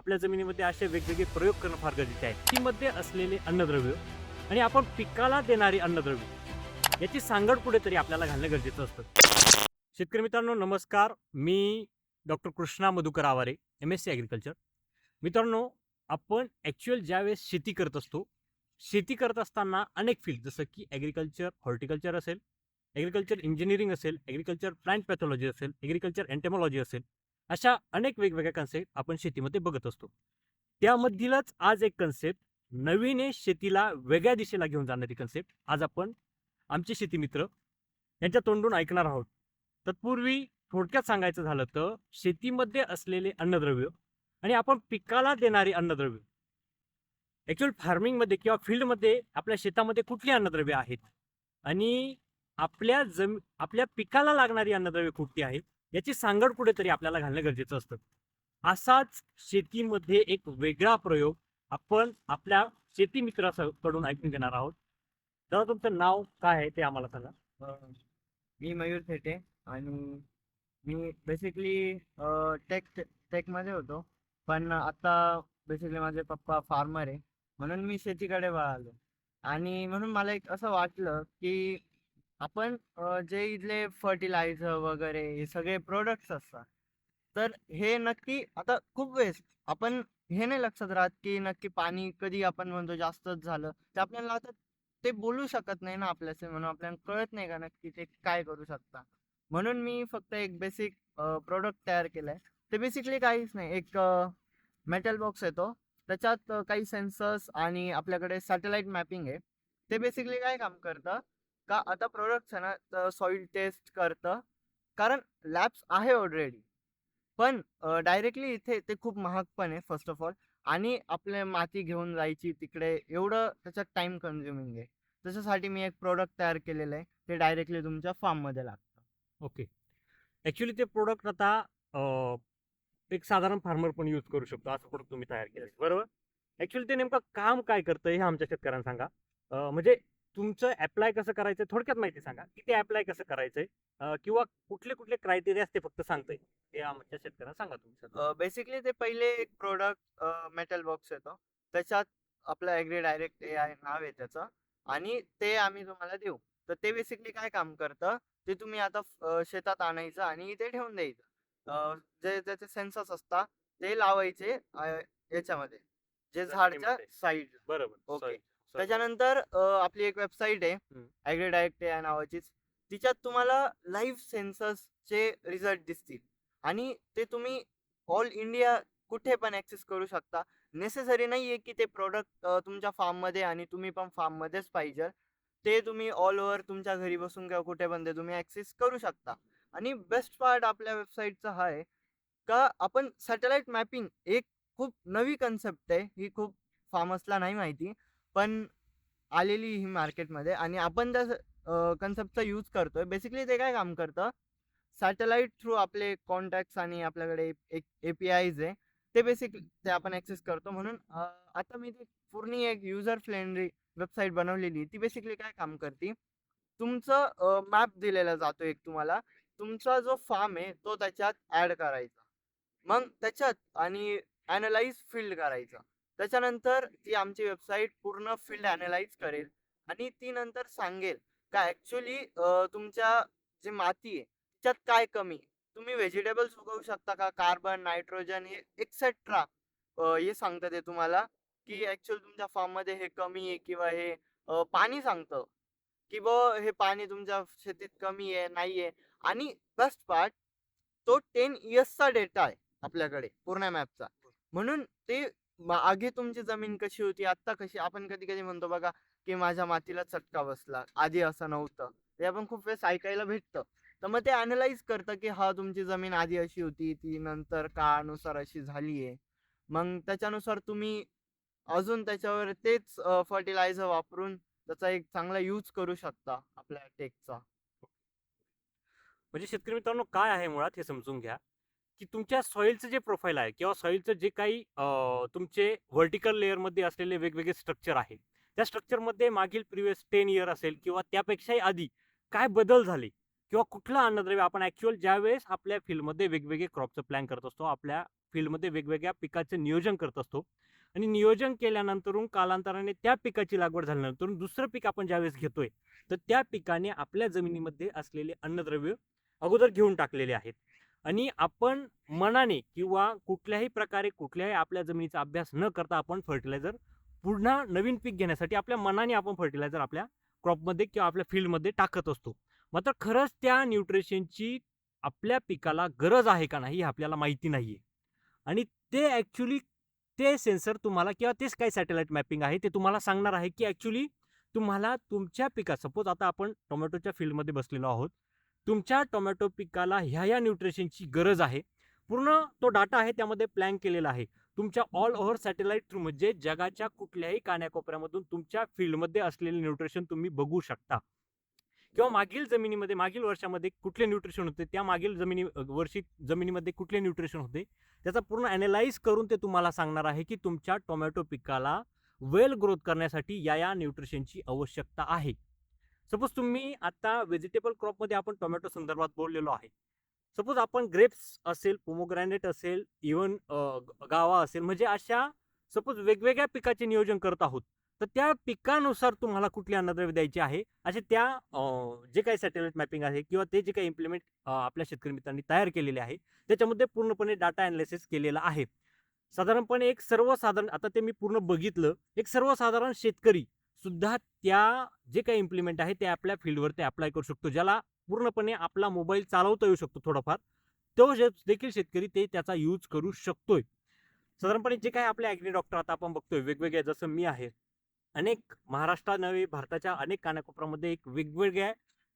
आपल्या जमिनीमध्ये असे वेगवेगळे प्रयोग करणं फार गरजेचे आहे. शेतीमध्ये असलेले अन्नद्रव्य आणि आपण पिकाला देणारी अन्नद्रव्य याची सांगड कुठेतरी आपल्याला घालणं गरजेचं असतं. शेतकरी मित्रांनो नमस्कार. मी doctor Krishna Madhukar Aware, MSc agriculture. मित्रांनो, आपण ॲक्च्युअल ज्यावेळेस शेती करत असतो, शेती करत असताना अनेक फील्ड जसं की ॲग्रिकल्चर, हॉर्टिकल्चर असेल, ॲग्रिकल्चर इंजिनिअरिंग असेल, ॲग्रिकल्चर प्लांट पॅथॉलॉजी असेल, ॲग्रिकल्चर एंटेमॉलॉजी असेल, अशा अनेक वेगवेगळ्या कन्सेप्ट आपण शेतीमध्ये बघत असतो. त्यामधीलच आज एक कन्सेप्ट, नवीन शेतीला वेगळ्या दिशेला घेऊन जाणारी कन्सेप्ट आज आपण आमचे शेतीमित्र यांच्या तोंडून ऐकणार आहोत. तत्पूर्वी थोडक्यात सांगायचं झालं तर शेतीमध्ये असलेले अन्नद्रव्य आणि आपण पिकाला देणारी अन्नद्रव्य, ॲक्च्युअल फार्मिंगमध्ये किंवा फील्डमध्ये आपल्या शेतामध्ये कुठली अन्नद्रव्य आहेत आणि आपल्या पिकाला लागणारी अन्नद्रव्य कुठली आहेत याची सांगड कुठेतरी आपल्याला घालणं गरजेचं असतं. असाच शेतीमध्ये एक वेगळा प्रयोग आपण आपल्या शेती मित्राकडून ऐकून घेणार आहोत. तर तुमचं नाव काय आहे ते आम्हाला सांगा. मी मयूर थेटे आणि मी बेसिकली टेक टेकमध्ये होतो, पण आता बेसिकली माझे पप्पा फार्मर आहे, म्हणून मी शेतीकडे वळालो. आणि म्हणून मला एक असं वाटलं की आपण जे इथले फर्टिलायझर वगैरे हे सगळे प्रोडक्ट्स असतात, तर हे नक्की आता खूप वेस्ट आपण हे नाही लक्षात राहत की नक्की पाणी कधी आपण म्हणतो जास्तच झालं, ते आपल्याला आता ते बोलू शकत नाही ना आपल्याशी, म्हणून आपल्याला कळत नाही का नक्की ते काय करू शकता. म्हणून मी फक्त एक बेसिक प्रोडक्ट तयार केलंय. ते बेसिकली काहीच नाही, एक मेटल बॉक्स येतो, त्याच्यात काही सेन्सर्स आणि आपल्याकडे सॅटेलाइट मॅपिंग आहे. ते बेसिकली काय काम करतं का, आता प्रोडक्ट्स आहे ना सॉइल टेस्ट करतं, कारण लॅब्स आहे ऑलरेडी, पण डायरेक्टली इथे ते खूप महाग पण आहे फर्स्ट ऑफ ऑल, आणि आपल्या माती घेऊन जायची तिकडे एवढं त्याच्यात टाइम कन्झ्युमिंग आहे. त्याच्यासाठी मी एक प्रोडक्ट तयार केलेलं आहे, ते डायरेक्टली तुमच्या फार्ममध्ये लागतं. ओके. ॲक्च्युअली ते प्रोडक्ट आता एक साधारण फार्मर पण यूज करू शकतो असं प्रोडक्ट तुम्ही तयार केलं, बरोबर? ॲक्च्युअली ते नेमकं काम काय करतं हे आमच्या शेतकऱ्यांना सांगा. म्हणजे तुमचं ॲप्लाय कसं करायचं थोडक्यात माहिती सांगा, की ते ॲप्लाय कसं करायचंय, किंवा कुठले कुठले क्रायटेरिया ते फक्त सांगतंय ते आमच्या शेतकऱ्यांना सांगा तुमचं. बेसिकली ते पहिले एक प्रोडक्ट मेटल बॉक्स येतो, त्याच्यात आपलं ॲग्री डायरेक्ट AI नाव आहे त्याचं, आणि ते आम्ही तुम्हाला देऊ. तर ते बेसिकली काय काम करतं, ते तुम्ही आता शेतात आणायचं आणि इथे ठेवून द्यायचं. जे त्याचे सेन्सर्स असतात ते लावायचे याच्यामध्ये, जे झाडच्या जमिनीमध्ये. साईड. बरोबर. ओके. सॉरी. त्याच्यानंतर आपली एक वेबसाईट आहे, हम्म. ॲग्री डायरेक्ट AI नावाचीच. तिच्यात तुम्हाला लाईव्ह सेन्सर्सचे रिझल्ट दिसतील, आणि ते तुम्ही ऑल इंडिया कुठे पण ॲक्सेस करू शकता. नेसेसरी नाहीये की ते प्रॉडक्ट तुमच्या फार्ममध्ये आणि तुम्ही पण फार्ममध्येच पाहिजे. ते तुम्ही ऑल ओव्हर तुमच्या घरी बसून किंवा कुठे पण ते तुम्ही ॲक्सेस करू शकता. आणि बेस्ट पार्ट आपल्या वेबसाईटचा हा आहे का, आपण सॅटेलाइट मॅपिंग एक खूप नवी कन्सेप्ट आहे. ही खूप फार्मर्सला नाही माहिती, पण आलेली ही मार्केटमध्ये, आणि आपण त्या कन्सेप्टचा यूज करतोय. बेसिकली ते काय काम करतं, सॅटेलाइट थ्रू आपले कॉन्टॅक्ट्स आणि आपल्याकडे एक APIs आहे, ते बेसिकली ते आपण ॲक्सेस करतो. म्हणून आता मी ती पूर्ण एक युजर फ्रेंडली वेबसाईट बनवलेली. ती बेसिकली काय काम करते, तुमचं मॅप दिलेला जातो एक तुम्हाला, तुमचा जो फार्म आहे तो त्याच्यात ॲड करायचा, मग त्याच्यात आणि ॲनलाइज फील्ड करायचं. त्याच्यानंतर ती आमची वेबसाईट पूर्ण फील्ड ॲनलाइज करेल, आणि ती नंतर सांगेल का ॲक्च्युली तुमच्या जे माती आहे त्याच्यात काय कमी आहे. तुम्ही व्हेजिटेबल्स उगवू शकता का, कार्बन, नायट्रोजन हे एक्सेट्रा हे सांगतं ते तुम्हाला, की ॲक्च्युअली तुमच्या फार्ममध्ये हे कमी आहे, किंवा हे पाणी सांगतं की बुवा हे पाणी तुमच्या शेतीत कमी आहे, नाही आहे. आणि बेस्ट पार्ट, तो 10 इयर्सचा डेटा आहे आपल्याकडे पूर्ण मॅपचा. म्हणून ते मागे तुमची जमीन कशी होती, आत्ता कशी, आपण कधी-कधी म्हणतो बघा, की माझ्या मातीला चटका बसला, आधी असं नव्हतं. ते आपण खूप वेळेस ऐकायला भेटतं. तर मग ते ॲनलाईज करतं, की हां, तुमची जमीन आधी अशी होती, ती नंतर काळानुसार अशी झाली आहे. मग त्याच्यानुसार तुम्ही अजून त्याच्यावर तेच फर्टिलायझर वापरून त्याचा एक चांगला यूज करू शकता आपल्या टेकचा. म्हणजे शेतकरी मित्रांनो काय आहे मुळात हे समजून घ्या, की तुमच्या सॉइलचं जे प्रोफाईल आहे किंवा सॉइलचं जे काही तुमचे व्हर्टिकल लेअरमध्ये असलेले वेगवेगळे स्ट्रक्चर आहे, त्या स्ट्रक्चरमध्ये मागील प्रिव्हियस 10 इयर असेल किंवा त्यापेक्षाही आधी काय बदल झाले किंवा कुठलं अन्नद्रव्य आपण ॲक्च्युअल ज्यावेळेस आपल्या फील्डमध्ये वेगवेगळे क्रॉपचं प्लॅन करत असतो, आपल्या फील्डमध्ये वेगवेगळ्या पिकाचं नियोजन करत असतो आणि नियोजन केल्यानंतर कालांतराने त्या पिकाची लागवड झाल्यानंतर दुसरं पीक आपण ज्यावेळेस घेतोय तर त्या पिकाने आपल्या जमिनीमध्ये असलेले अन्नद्रव्य अगोदर घेऊन टाकलेले आहेत आणि आपण मनाने किंवा कुठल्याही प्रकारे कुठल्याही आपल्या जमिनीचा अभ्यास न करता आपण फर्टिलायझर पुन्हा नवीन पीक घेण्यासाठी आपल्या मनाने आपण फर्टिलायझर आपल्या क्रॉपमध्ये किंवा आपल्या फील्डमध्ये टाकत असतो. मात्र खरंच त्या न्यूट्रिशनची आपल्या पिकाला गरज आहे का नाही हे आपल्याला माहिती नाहीये आणि ते ॲक्च्युली ते सेन्सर तुम्हाला किंवा तेच काही सॅटेलाइट मॅपिंग आहे ते तुम्हाला सांगणार आहे की ॲक्च्युली तुम्हाला तुमच्या पिकात सपोज आता आपण टोमॅटोच्या फील्डमध्ये बसलेलो आहोत. तुमच्या टोमॅटो पिकाला ह्या न्यूट्रिशनची गरज आहे. पूर्ण तो डाटा आहे त्यामध्ये प्लॅन केलेला आहे. तुमच्या ऑल ओव्हर सॅटेलाइट थ्रू म्हणजे जगाच्या कुठल्याही कानाकोपऱ्यामधून तुमच्या फील्डमध्ये असलेले न्यूट्रिशन तुम्ही बघू शकता किंवा मागील जमिनीमध्ये मागील वर्षामध्ये कुठले न्यूट्रिशन होते त्या मागील वर्षी जमिनीमध्ये कुठले न्यूट्रिशन होते त्याचा पूर्ण ॲनालाइज करून ते तुम्हाला सांगणार आहे की तुमच्या टोमॅटो पिकाला वेल ग्रोथ करण्यासाठी या न्यूट्रिशनची आवश्यकता आहे. सपोज तुम्ही आता व्हेजिटेबल क्रॉपमध्ये आपण टोमॅटो संदर्भात बोललेलो आहे. सपोज आपण ग्रेप्स असेल, पोमोग्रॅनेट असेल, इव्हन गावा असेल म्हणजे अशा सपोज वेगवेगळ्या पिकाचे नियोजन करत आहोत. तर त्या पिकानुसार तुम्हाला कुठले अन्नद्रव्य द्यायचे आहे असे त्या जे काही सॅटेलाइट मॅपिंग आहे किंवा ते जे काही इम्प्लिमेंट आपल्या शेतकरी मित्रांनी तयार केलेले आहे त्याच्यामध्ये पूर्णपणे डाटा ॲनालिसिस केलेला आहे. साधारणपणे एक सर्वसाधारण आता ते मी पूर्ण बघितलं एक सर्वसाधारण शेतकरी सुद्धा त्या जे काही इम्प्लिमेंट आहे ते आपल्या फील्डवर ते अप्लाय करू शकतो. ज्याला पूर्णपणे आपला मोबाईल चालवता येऊ शकतो थोडाफार तो देखील शेतकरी ते त्याचा यूज करू शकतोय. साधारणपणे जे काही आपले ॲग्री डॉक्टर आता आपण बघतोय वेगवेगळे जसं मी आहे अनेक महाराष्ट्रात नव्हे भारताच्या अनेक कानाकोपऱ्यामध्ये एक वेगवेगळ्या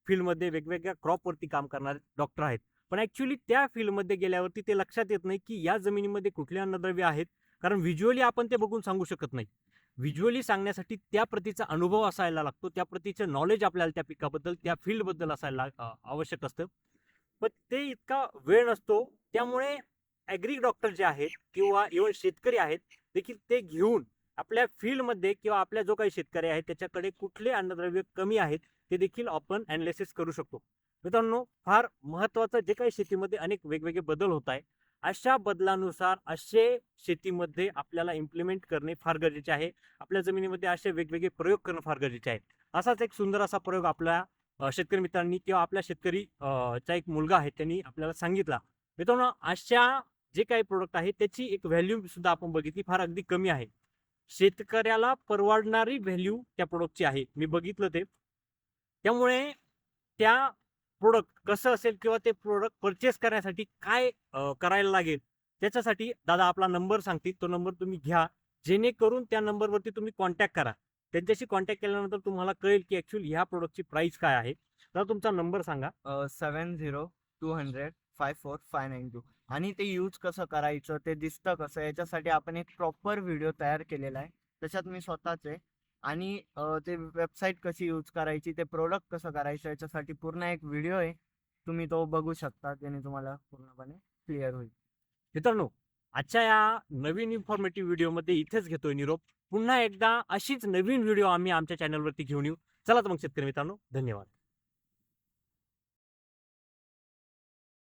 फील्डमध्ये वेगवेगळ्या क्रॉपवरती काम करणारे डॉक्टर आहेत. पण ॲक्च्युली त्या फील्डमध्ये गेल्यावरती ते लक्षात येत नाही की या जमिनीमध्ये कुठले अन्नद्रव्य आहेत कारण व्हिज्युअली आपण ते बघून सांगू शकत नाही. व्हिज्युअली सांगण्यासाठी त्या प्रतीचा अनुभव असायला लागतो त्या प्रतीचं नॉलेज आपल्याला त्या पिकाबद्दल त्या फील्डबद्दल असायला आवश्यक असतं. पण ते इतका वेळ नसतो त्यामुळे ॲग्री डॉक्टर जे आहेत किंवा इव्हन शेतकरी आहेत देखील ते घेऊन आपल्या फील्डमध्ये किंवा आपल्या जो काही शेतकरी आहे त्याच्याकडे कुठले अन्नद्रव्य कमी आहेत ते देखील आपण ॲनालिसिस करू शकतो. मित्रांनो फार महत्त्वाचं जे काही शेतीमध्ये अनेक वेगवेगळे बदल होत आहे अशा बदलानुसार असे शेतीमध्ये आपल्याला इम्प्लिमेंट करणे फार गरजेचे आहे. आपल्या जमिनीमध्ये असे वेगवेगळे प्रयोग करणं फार गरजेचे आहे. असाच एक सुंदर असा प्रयोग आपल्या शेतकरी मित्रांनी किंवा आपल्या शेतकरी चा एक मुलगा आहे त्यांनी आपल्याला सांगितला. मित्रांनो अशा जे काही प्रोडक्ट आहे त्याची एक व्हॅल्यू सुद्धा आपण बघितली फार अगदी कमी आहे. शेतकऱ्याला परवडणारी व्हॅल्यू त्या प्रोडक्टची आहे मी बघितलं ते. त्यामुळे त्या प्रोडक्ट कसं असेल किंवा ते प्रोडक्ट परचेस करण्यासाठी काय करायला लागेल त्याच्यासाठी दादा आपला नंबर सांगतील तो नंबर तुम्ही घ्या जेणेकरून त्या नंबरवरती तुम्ही कॉन्टॅक्ट करा. त्यांच्याशी कॉन्टॅक्ट केल्यानंतर तुम्हाला कळेल की ॲक्च्युअली ह्या प्रोडक्टची प्राइस काय आहे. तर तुमचा नंबर सांगा. 7020054592 आणि ते यूज कसं करायचं ते दिसतं कसं याच्यासाठी आपण एक प्रॉपर व्हिडिओ तयार केलेला आहे. त्याच्यात मी स्वतःच आहे आणि ते वेबसाईट कशी यूज करायची ते प्रोडक्ट कसं करायचं याच्यासाठी पूर्ण एक व्हिडिओ आहे. तुम्ही तो बघू शकता ज्याने तुम्हाला पूर्णपणे क्लिअर होईल. मित्रांनो आजच्या या नवीन इन्फॉर्मेटिव्ह व्हिडिओमध्ये इथेच घेतोय निरोप. पुन्हा एकदा अशीच नवीन व्हिडिओ आम्ही आमच्या चॅनलवरती घेऊन येऊ. चला तर मग शेतकरी मित्रांनो धन्यवाद.